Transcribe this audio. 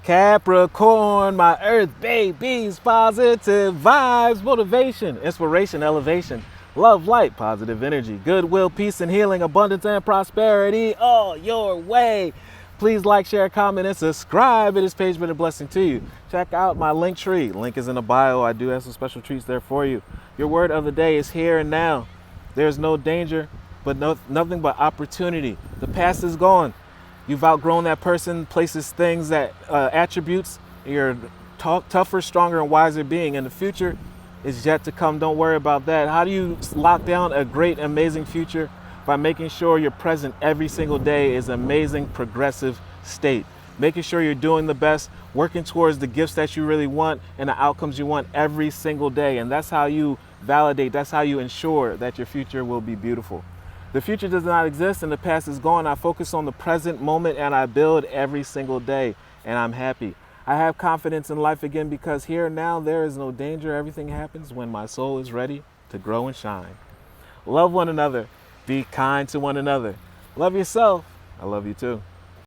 Capricorn, my earth babies, positive vibes, motivation, inspiration, elevation, love, light, positive energy, goodwill, peace and healing, abundance and prosperity all your way. Please like, share, comment, and subscribe. It has page been a blessing to you. Check out my LinkTree. Link is in the bio. I do have some special treats there for you. Your word of the day is here and now. There's no danger, but nothing but opportunity. The past is gone. You've outgrown that person, places, things, that attributes. You're tougher, stronger, and wiser being. And the future is yet to come. Don't worry about that. How do you lock down a great, amazing future? By making sure you're present every single day is amazing, progressive state. Making sure you're doing the best, working towards the gifts that you really want and the outcomes you want every single day. And that's how you validate, that's how you ensure that your future will be beautiful. The future does not exist and the past is gone. I focus on the present moment and I build every single day and I'm happy. I have confidence in life again because here and now there is no danger. Everything happens when my soul is ready to grow and shine. Love one another. Be kind to one another. Love yourself. I love you too.